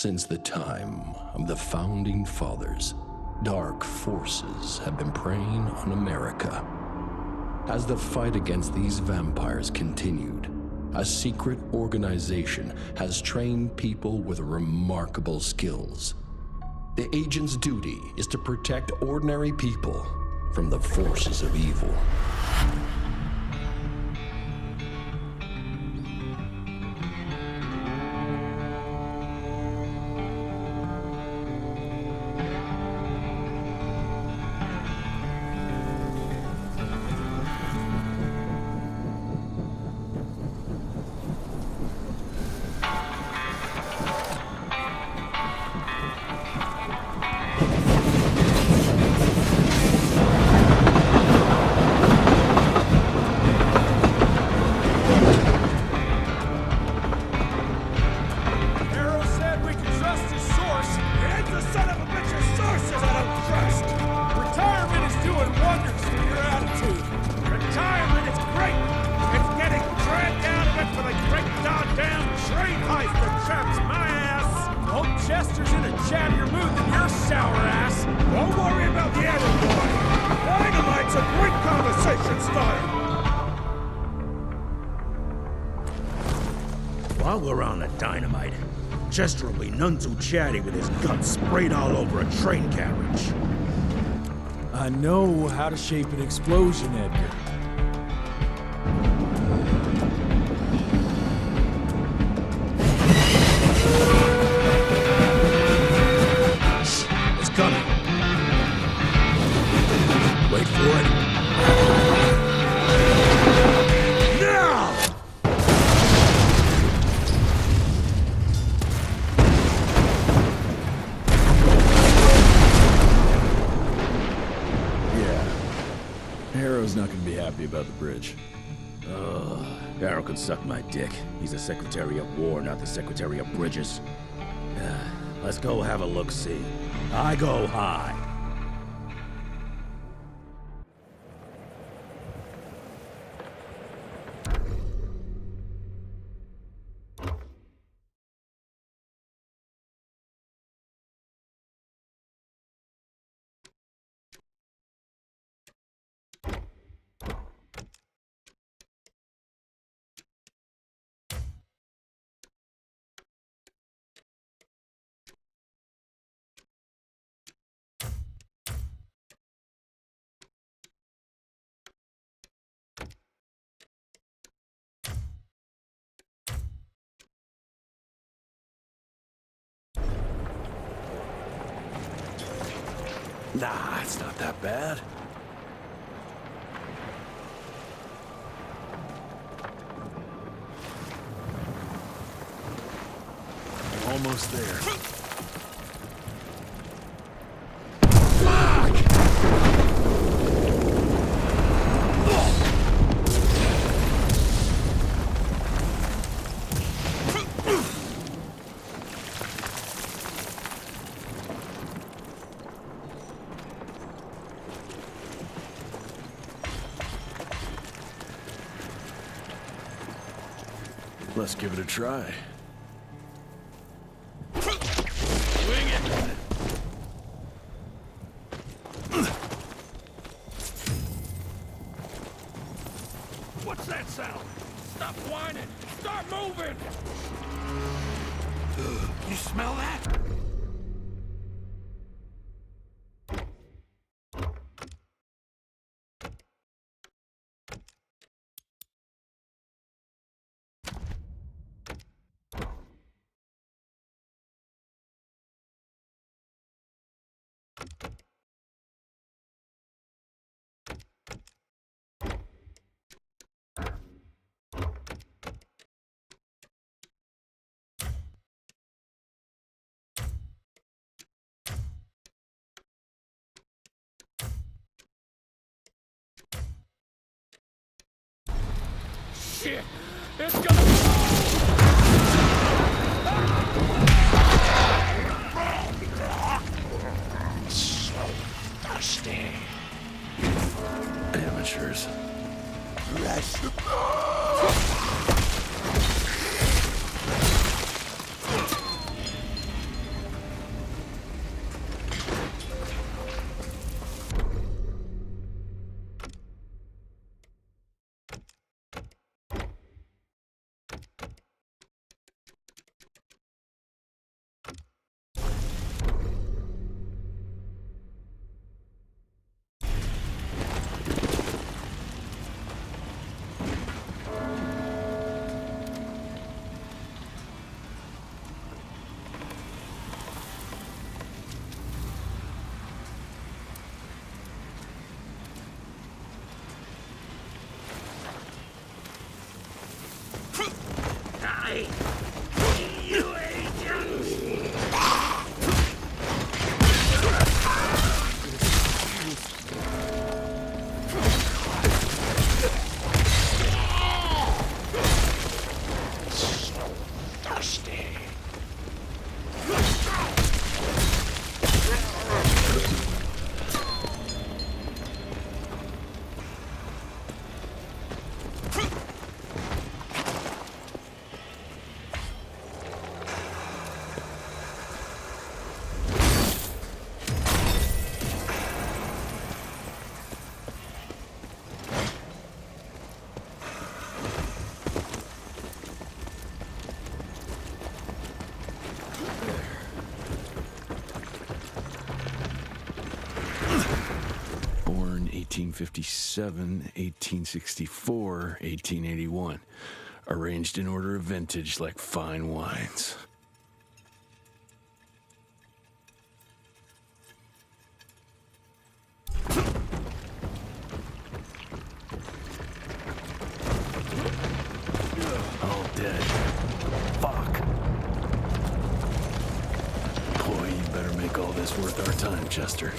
Since the time of the Founding Fathers, dark forces have been preying on America. As the fight against these vampires continued, a secret organization has trained people with remarkable skills. The agent's duty is to protect ordinary people from the forces of evil. Chester's in a chattier mood than your sour ass. Don't worry about the other boy. Dynamite's a great conversation starter. While we're on the dynamite, Chester will be none too chatty with his guts sprayed all over a train carriage. I know how to shape an explosion, Edgar. Wait for it. Now! Yeah. Harrow's not gonna be happy about the bridge. Harrow can suck my dick. He's the Secretary of War, not the Secretary of Bridges. Let's go have a look-see. I go high. Nah, it's not that bad. Almost there. Let's give it a try. Swing it! What's that sound? Stop whining! Start moving! You smell that? Shit! It's gonna so thirsty. Amateurs. die! You agent! Thirsty. 1857, 1864, 1881. Arranged in order of vintage like fine wines. All dead. Fuck. Boy, you better make all this worth our time, Chester.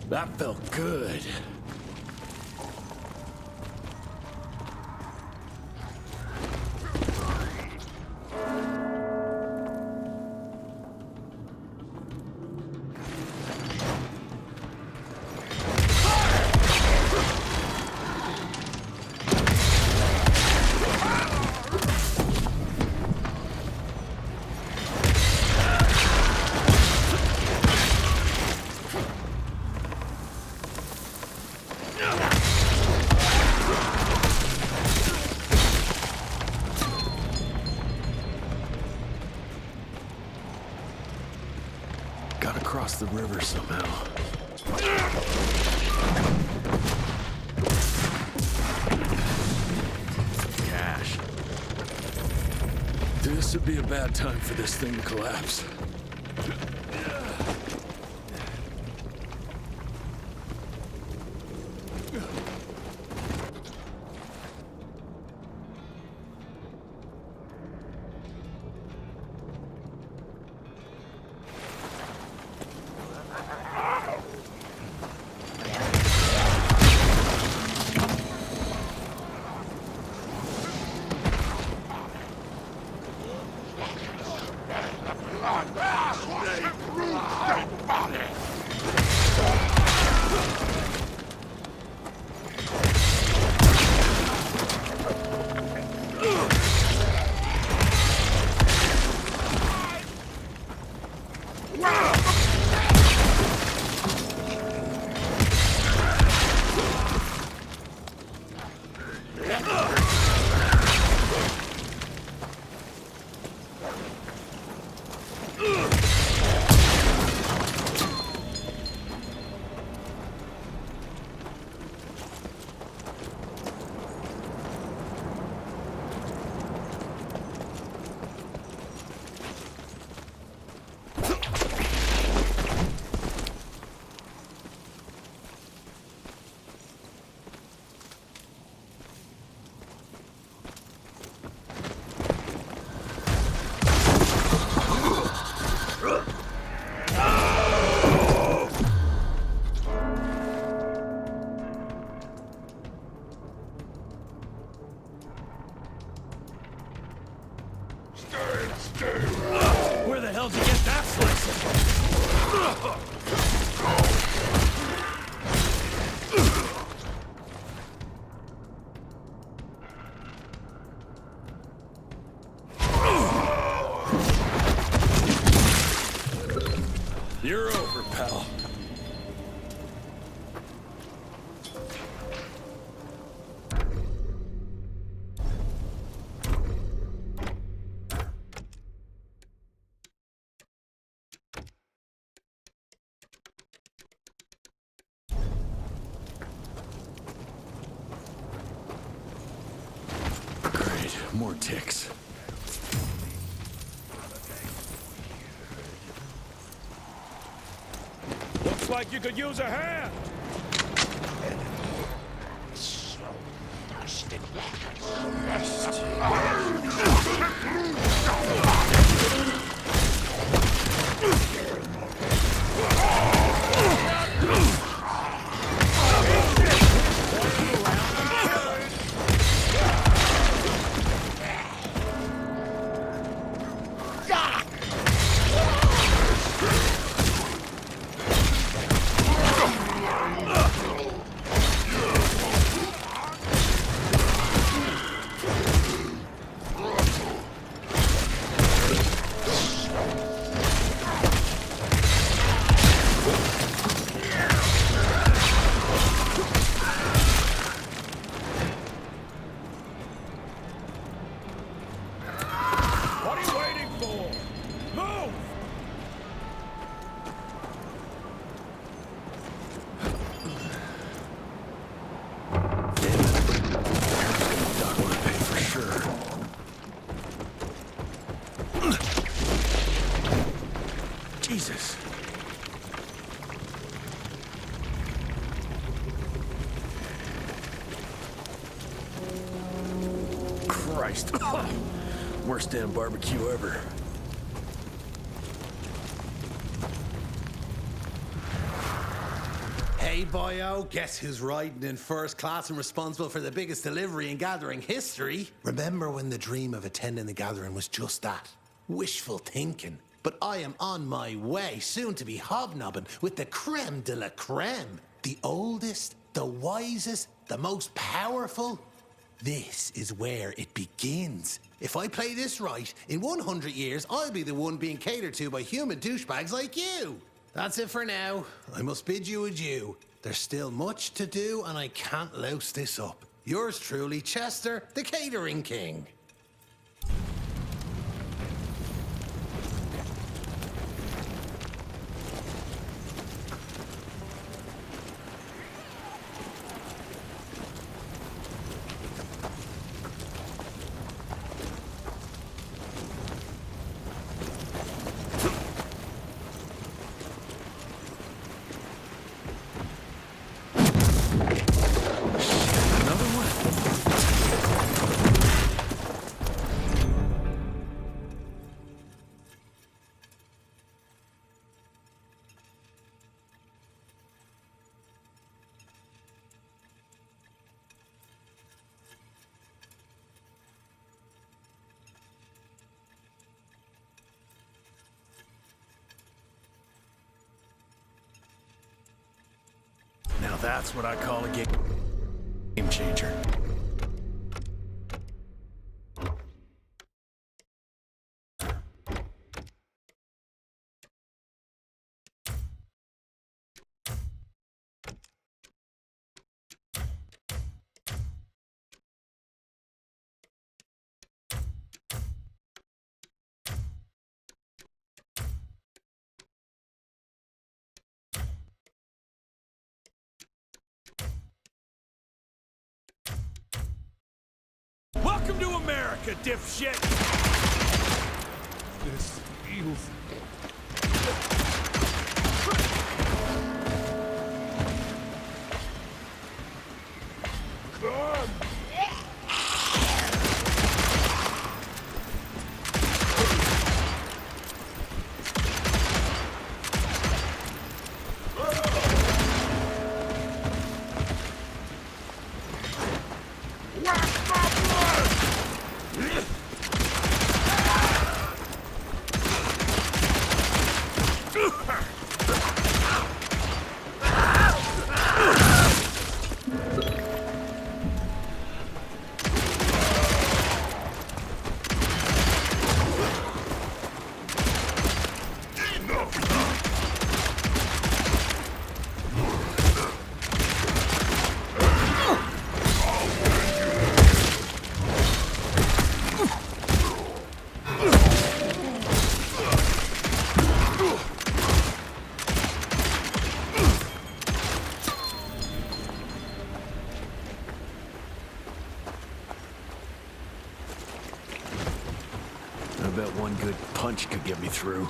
That felt good. Gotta cross the river somehow. Cash. This would be a bad time for this thing to collapse. Where the hell did you get that slice? You're over, pal. Great, more ticks. Looks like you could use a hand. What are you waiting for? Move! Doc would pay for sure. Jesus. Christ. Worst damn barbecue ever. Hey, boyo, guess who's riding in first class and responsible for the biggest delivery in gathering history? Remember when the dream of attending the gathering was just that? Wishful thinking. But I am on my way, soon to be hobnobbing with the creme de la creme. The oldest, the wisest, the most powerful. This is where it begins. If I play this right, in 100 years, I'll be the one being catered to by human douchebags like you. That's it for now. I must bid you adieu. There's still much to do, and I can't louse this up. Yours truly, Chester, the Catering King. Now that's what I call a game changer. Welcome to America, dipshit! This feels... hunch could get me through.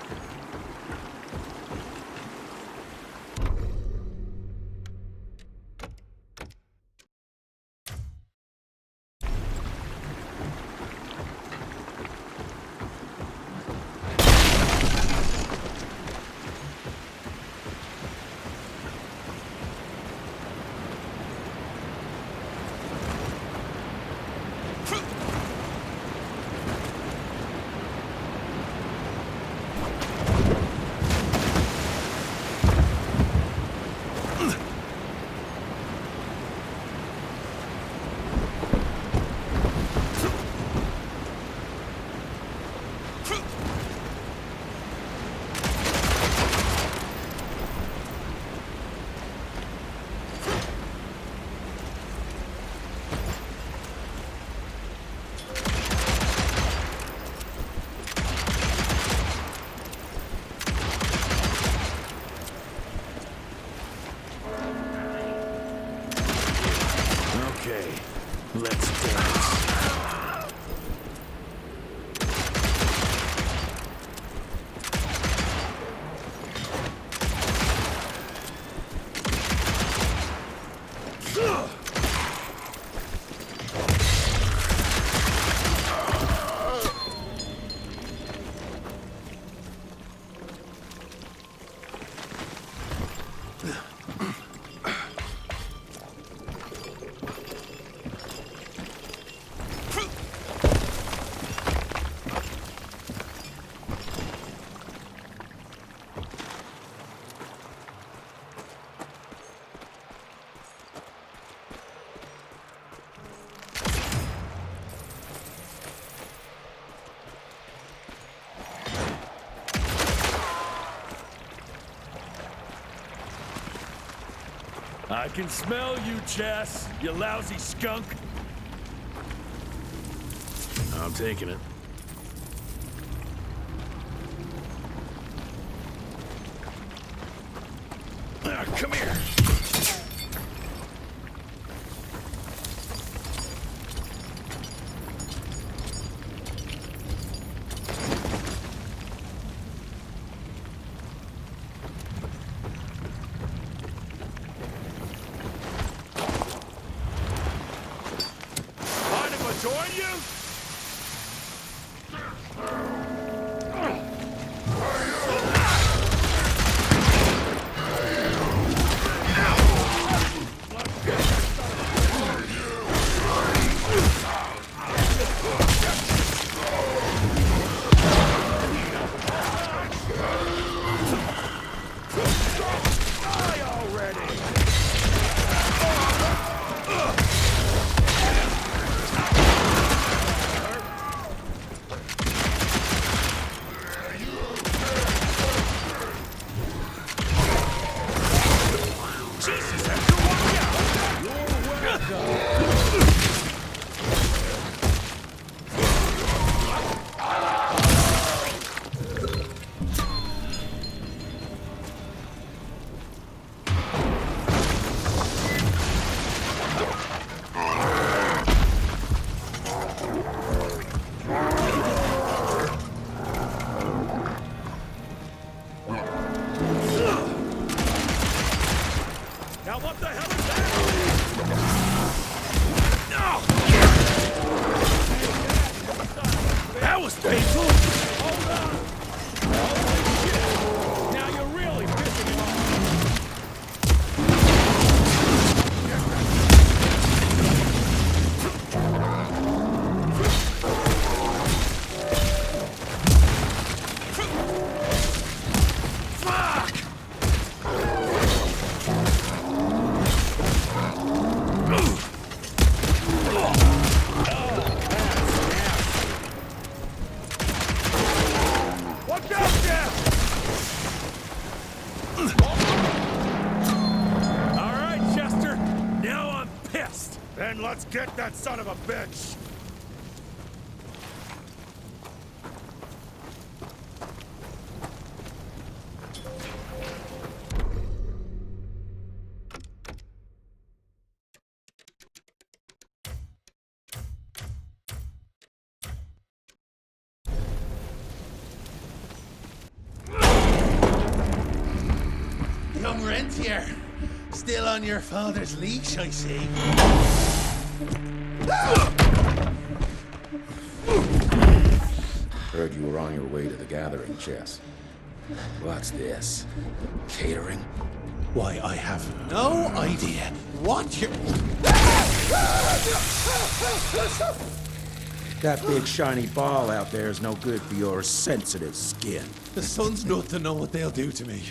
Okay, let's dance. I can smell you, Chess, you lousy skunk. I'm taking it. Come here. Join you? Now what the hell is that? No! That was painful! Hold on! Holy shit! Now you're really pissing me off! Then let's get that son of a bitch! young rentier. Still on your father's leash, I see. Heard you were on your way to the gathering, Jess. What's this? Catering? Why, I have no idea what you're... That big shiny ball out there is no good for your sensitive skin. The sun's not to know what they'll do to me.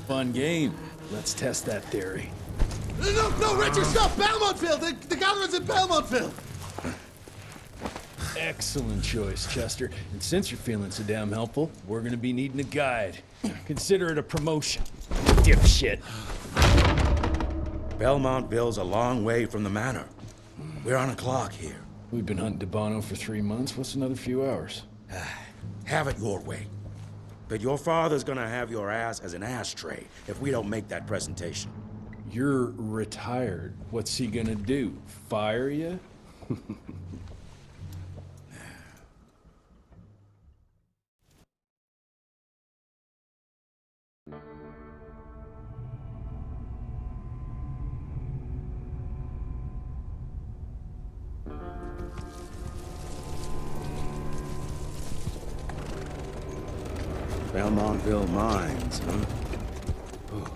Fun game. Let's test that theory. No, Richard, stop! Belmontville! The gathering's in Belmontville! Excellent choice, Chester. And since you're feeling so damn helpful, we're gonna be needing a guide. Consider it a promotion. Dipshit. Belmontville's a long way from the manor. We're on a clock here. We've been hunting Debano for 3 months. What's another few hours? Have it your way. But your father's gonna have your ass as an ashtray if we don't make that presentation. You're retired. What's he gonna do? Fire you? Belmontville Mines, huh? Oh,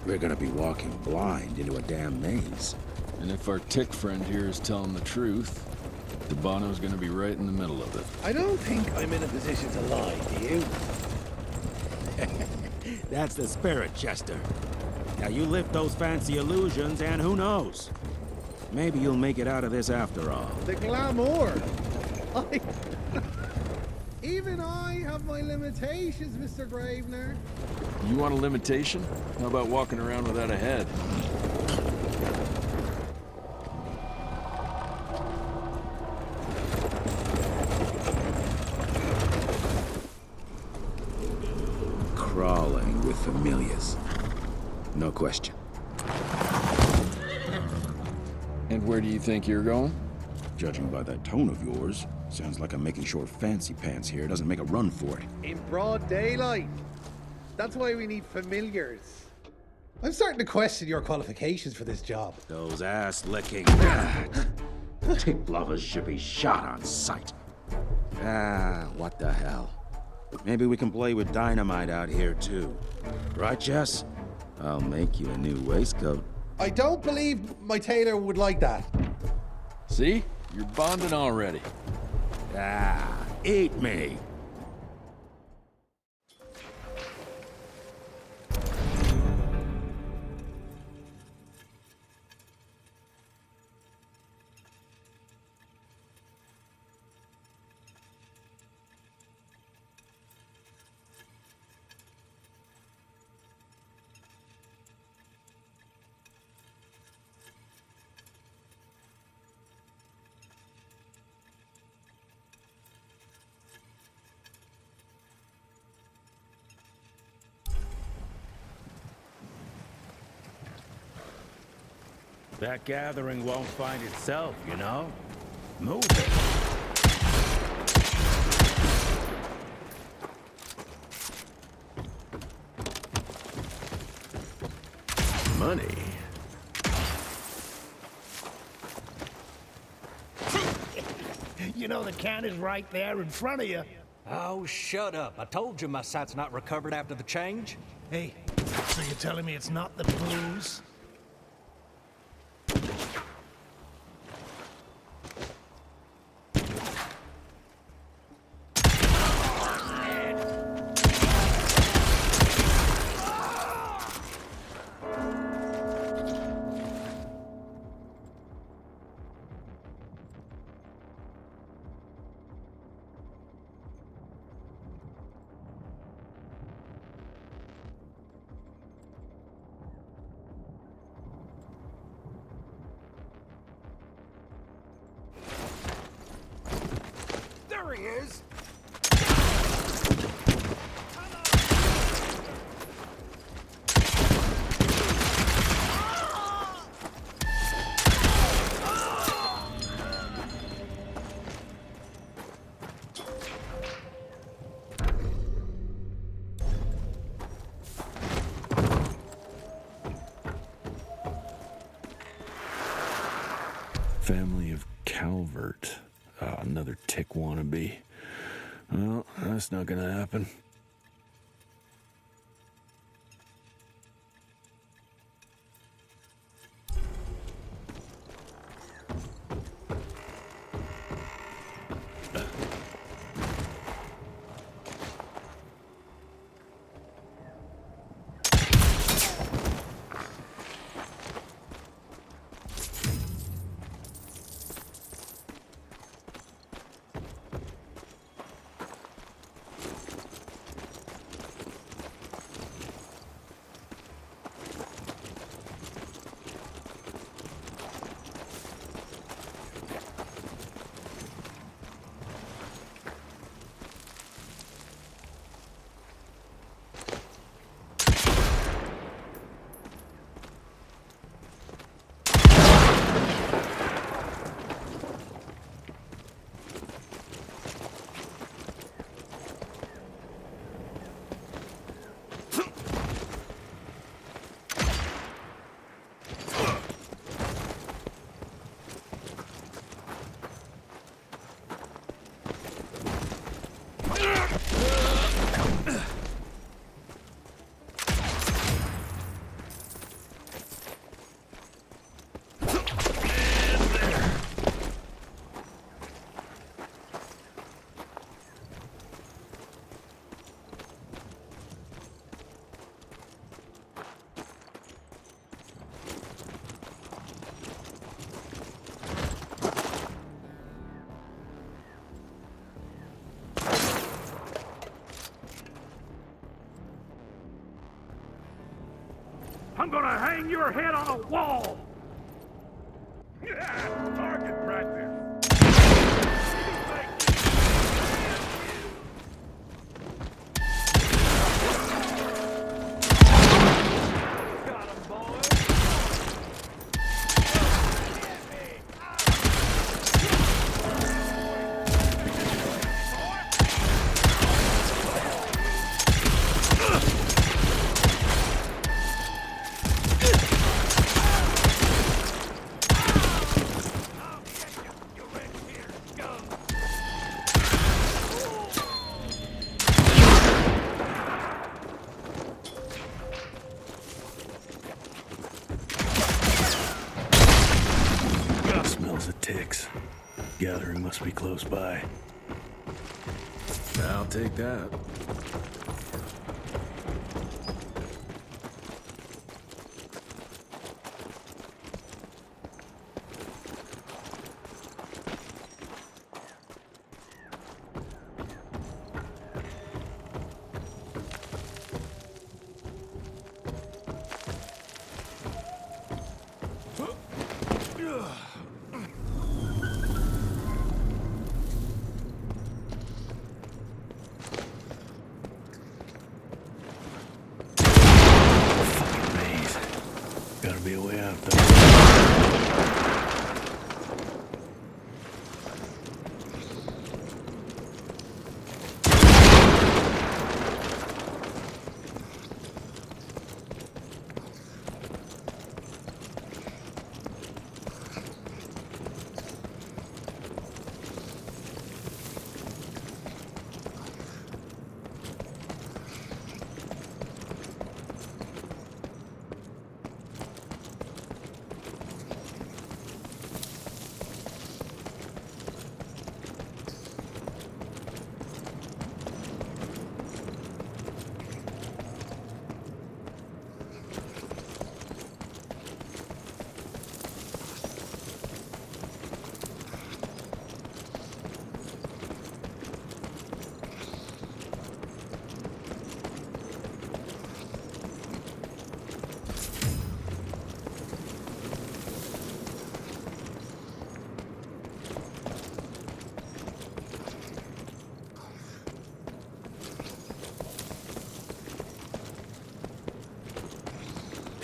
we're gonna be walking blind into a damn maze. And if our tick friend here is telling the truth, Debano's gonna be right in the middle of it. I don't think I'm in a position to lie, do you? That's the spirit, Chester. Now you lift those fancy illusions and who knows? Maybe you'll make it out of this after all. The glamour! Even I have my limitations, Mr. Gravener. You want a limitation? How about walking around without a head? Crawling with familiars. No question. And where do you think you're going? Judging by that tone of yours, sounds like I'm making short fancy pants here. Doesn't make a run for it. In broad daylight. That's why we need familiars. I'm starting to question your qualifications for this job. Those ass-licking tick lovers should be shot on sight. What the hell? Maybe we can play with dynamite out here, too. Right, Jess? I'll make you a new waistcoat. I don't believe my tailor would like that. See? You're bonding already. Eat me! That gathering won't find itself, you know? Move it. Money. You know the can is right there in front of you. Oh, shut up. I told you my sight's not recovered after the change. Hey, so you're telling me it's not the booze? There he is! Family of Calvert. Another tick wannabe. Well, that's not gonna happen. I'm gonna hang your head on a wall! Yeah, target practice! Got him, boys! Smells of ticks. Gathering must be close by. I'll take that. Gotta be a way out though.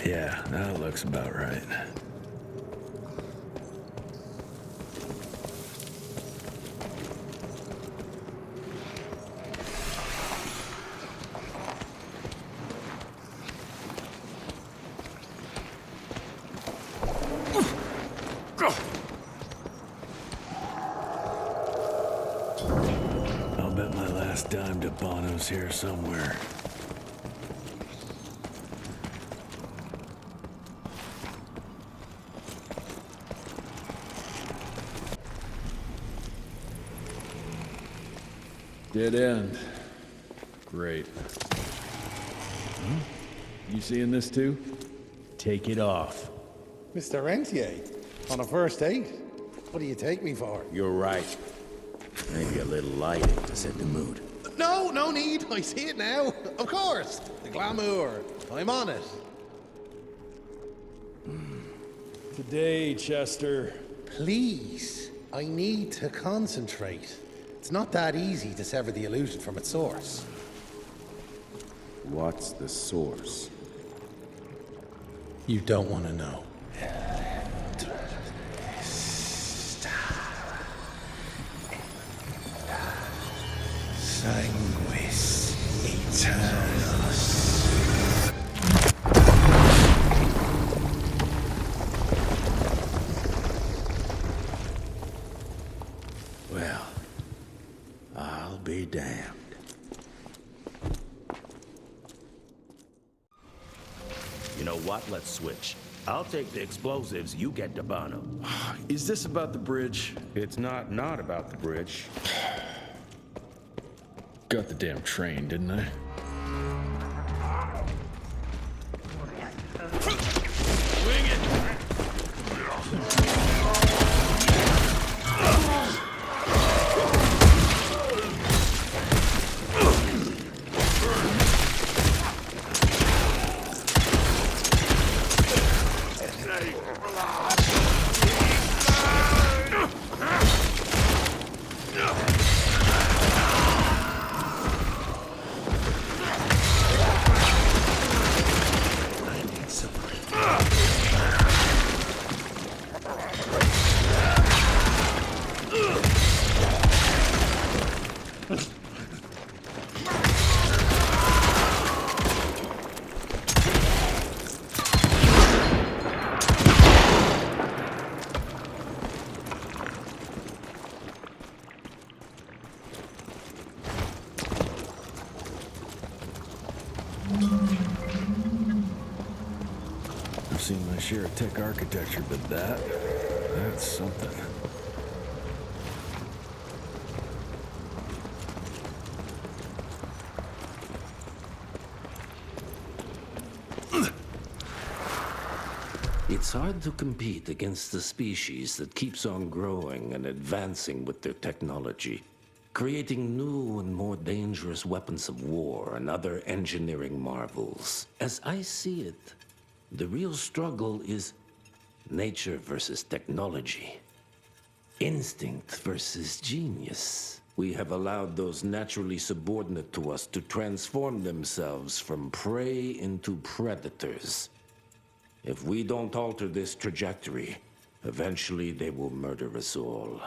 Yeah, that looks about right. Bono's here somewhere. Dead end. Great. You seeing this too? Take it off. Mr. Rentier, on a first date? What do you take me for? You're right. Maybe a little lighting to set the mood. No, no need. I see it now. Of course. The glamour. I'm on it. Today, Chester. Please, I need to concentrate. It's not that easy to sever the illusion from its source. What's the source? You don't want to know. Sanguis Eternus. Well, I'll be damned. You know what? Let's switch. I'll take the explosives, you get Bono. Is this about the bridge? It's not about the bridge. Got the damn train, didn't I? I've seen my share of tech architecture, but that's something. It's hard to compete against the species that keeps on growing and advancing with their technology, creating new and more dangerous weapons of war and other engineering marvels. As I see it, the real struggle is nature versus technology, instinct versus genius. We have allowed those naturally subordinate to us to transform themselves from prey into predators. If we don't alter this trajectory, eventually they will murder us all.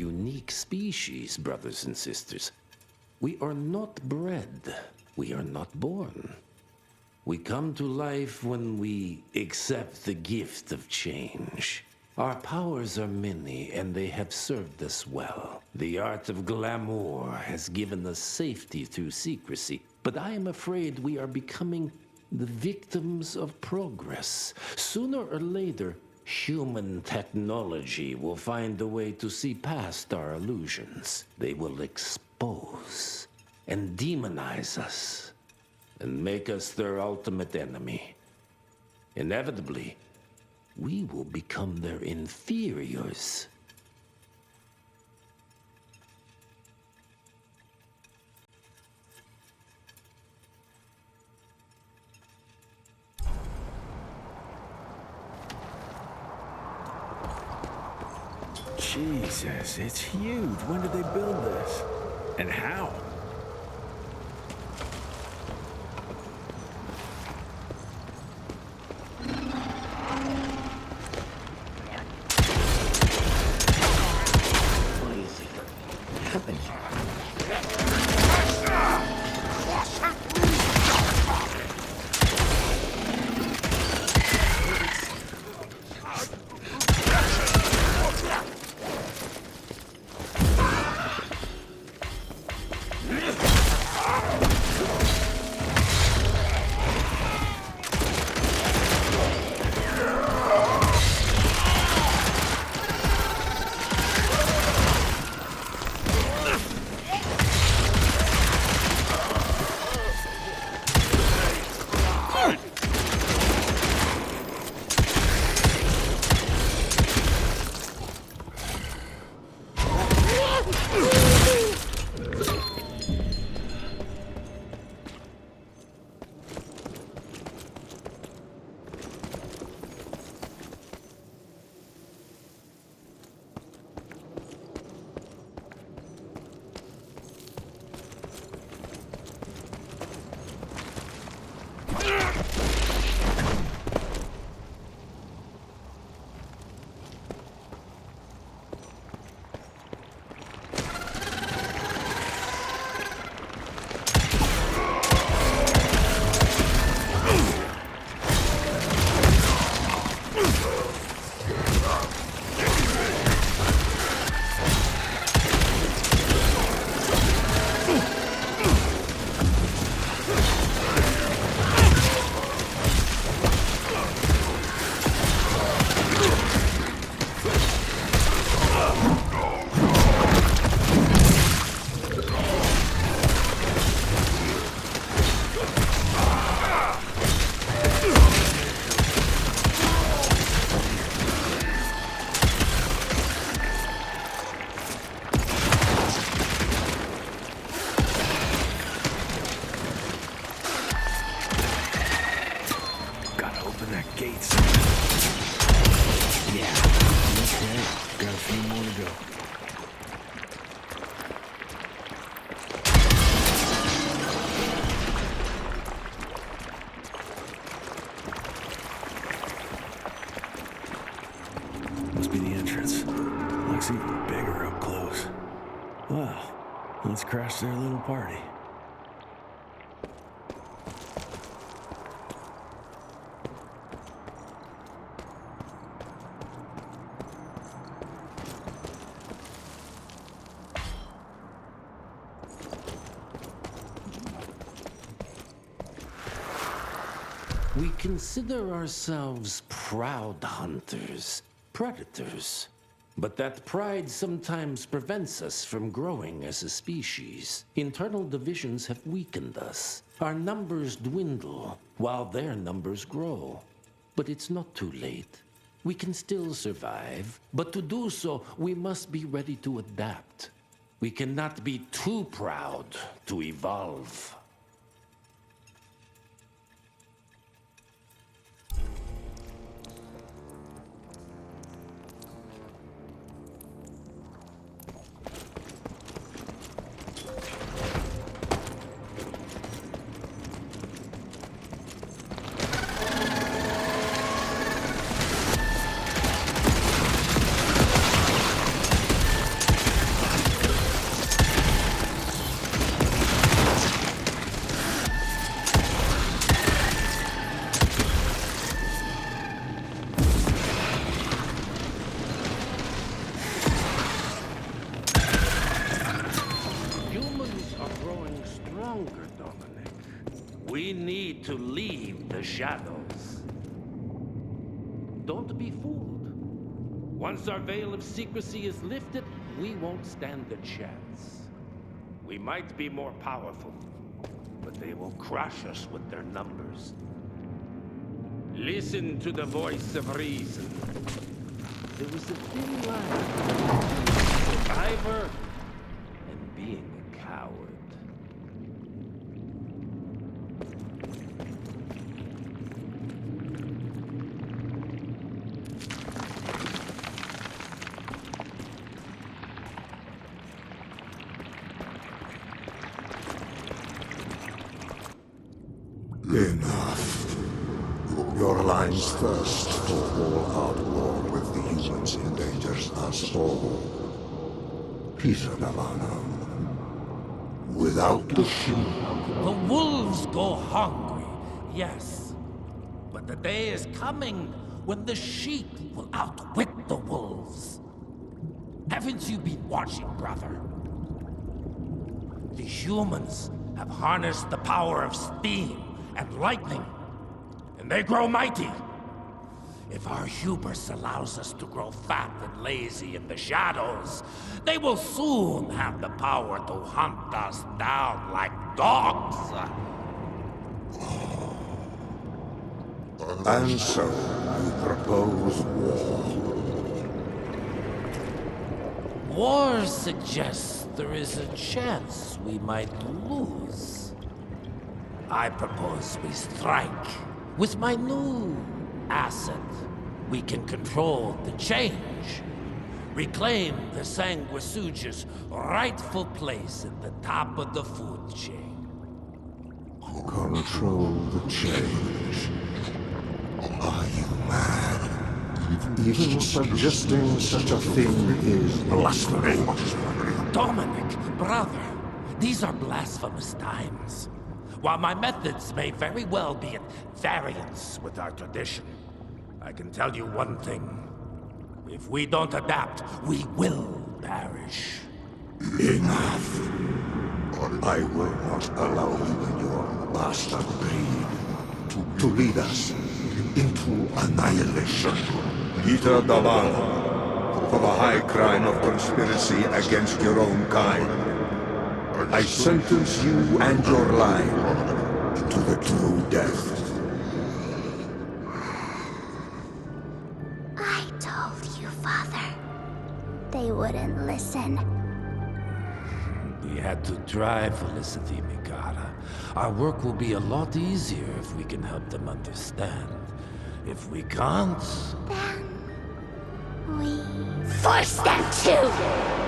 unique species, brothers and sisters. We are not bred. We are not born. We come to life when we accept the gift of change. Our powers are many, and they have served us well. The art of glamour has given us safety through secrecy, but I am afraid we are becoming the victims of progress. Sooner or later, human technology will find a way to see past our illusions. They will expose and demonize us and make us their ultimate enemy. Inevitably, we will become their inferiors. Jesus, it's huge. When did they build this? And how? What do you think happened here? Even bigger up close. Well, let's crash their little party. We consider ourselves proud hunters, predators. But that pride sometimes prevents us from growing as a species. Internal divisions have weakened us. Our numbers dwindle while their numbers grow. But it's not too late. We can still survive, but to do so, we must be ready to adapt. We cannot be too proud to evolve. longer, Dominic. We need to leave the shadows. Don't be fooled. Once our veil of secrecy is lifted, we won't stand a chance. We might be more powerful, but they will crush us with their numbers. Listen to the voice of reason. There was a thin line between being a survivor and being a coward. Enough. Your alliance thirst for all-out war with the humans endangers us all. Peter Navarro. Without the sheep. The wolves go hungry, yes. But the day is coming when the sheep will outwit the wolves. Haven't you been watching, brother? The humans have harnessed the power of steam and lightning, and they grow mighty. If our hubris allows us to grow fat and lazy in the shadows, they will soon have the power to hunt us down like dogs. And so, you propose war. War suggests there is a chance we might lose. I propose we strike. With my new asset, we can control the change. Reclaim the Sanguisuja's rightful place at the top of the food chain. Control the change. Are you mad? Even suggesting such a thing is blasphemy. Dominic, brother, these are blasphemous times. While my methods may very well be at variance with our tradition, I can tell you one thing. If we don't adapt, we will perish. Enough. I will not allow you and your bastard breed to lead us into annihilation. Peter Navarro, for the high crime of conspiracy against your own kind, I sentence you and your line to the true death. I told you, Father. They wouldn't listen. We had to try, Felicity Mikata. Our work will be a lot easier if we can help them understand. If we can't... Then... we... force them to!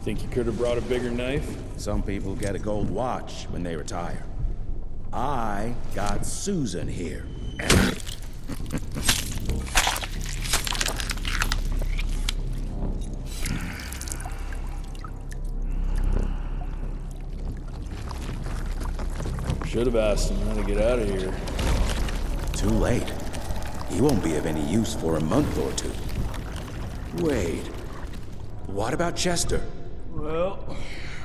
Think you could have brought a bigger knife? Some people get a gold watch when they retire. I got Susan here. Should have asked him how to get out of here. Too late. He won't be of any use for a month or two. Wait. What about Chester? Well,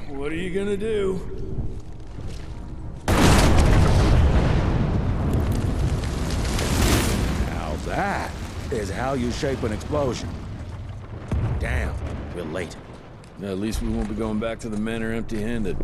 what are you gonna do? Now that is how you shape an explosion. Damn, we're late. At least we won't be going back to the manor empty-handed.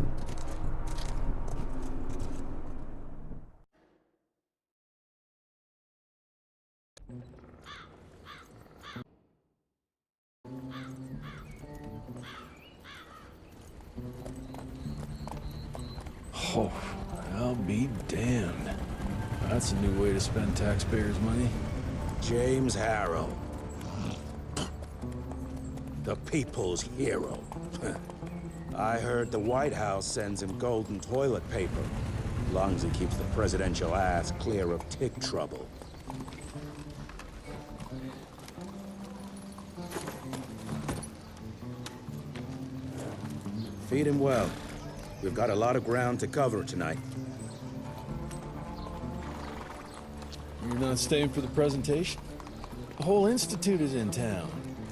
Oh, I'll be damned. That's a new way to spend taxpayers' money. James Harrow. The people's hero. I heard the White House sends him golden toilet paper. As long as he keeps the presidential ass clear of tick trouble. Feed him well. We've got a lot of ground to cover tonight. You're not staying for the presentation? The whole institute is in town.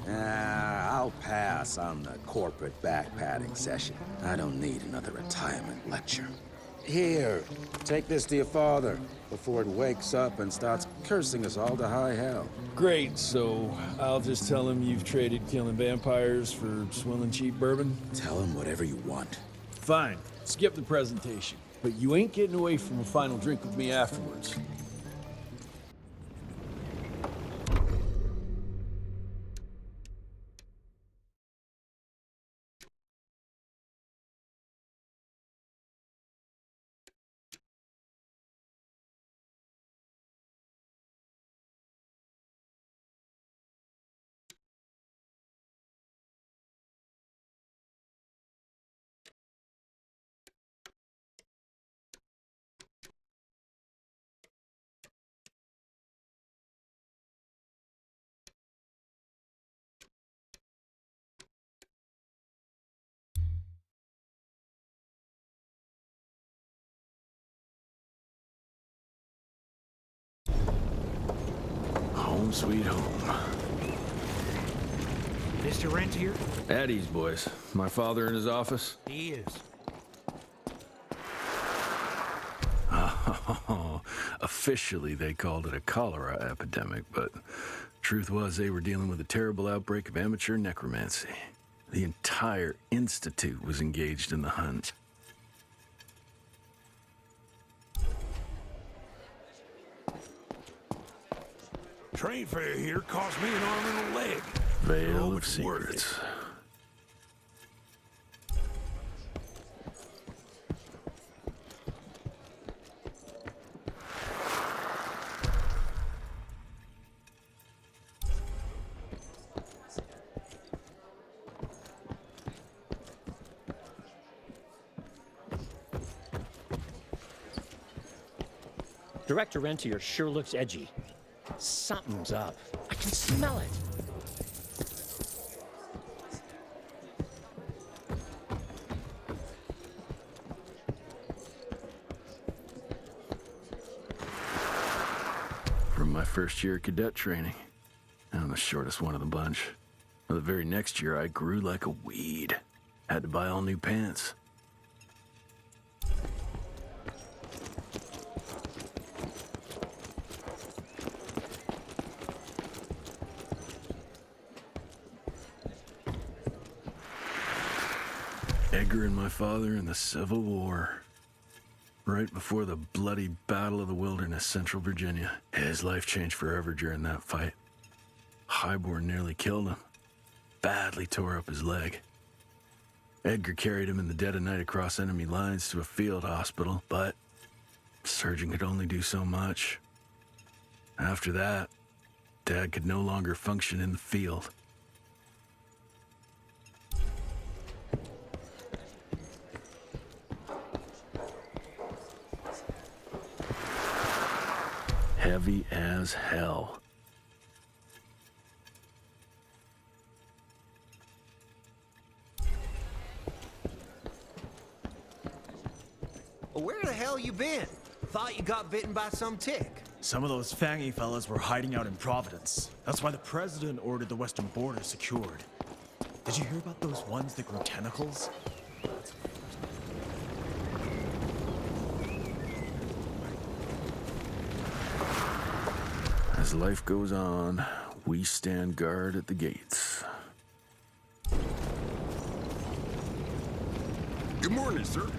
I'll pass on the corporate back-patting session. I don't need another retirement lecture. Here, take this to your father before it wakes up and starts cursing us all to high hell. Great, so I'll just tell him you've traded killing vampires for swilling cheap bourbon? Tell him whatever you want. Fine, skip the presentation. But you ain't getting away from a final drink with me afterwards. Home sweet home. Mr. Rentier? Eddie's boys. My father in his office? He is. Oh, officially they called it a cholera epidemic, but truth was they were dealing with a terrible outbreak of amateur necromancy. The entire institute was engaged in the hunt. Train fare here cost me an arm and a leg. Veil of secrets. Director Rentier sure looks edgy. Something's up. I can smell it. From my first year of cadet training. I'm the shortest one of the bunch. The very next year, I grew like a weed. Had to buy all new pants. Edgar and my father in the Civil War. Right before the bloody Battle of the Wilderness, Central Virginia. His life changed forever during that fight. Highborn nearly killed him. Badly tore up his leg. Edgar carried him in the dead of night across enemy lines to a field hospital, but the surgeon could only do so much. After that, Dad could no longer function in the field. as hell. Where the hell you been? Thought you got bitten by some tick. Some of those fangy fellas were hiding out in Providence. That's why the president ordered the western border secured. Did you hear about those ones that grew tentacles? As life goes on, we stand guard at the gates. Good morning, sir.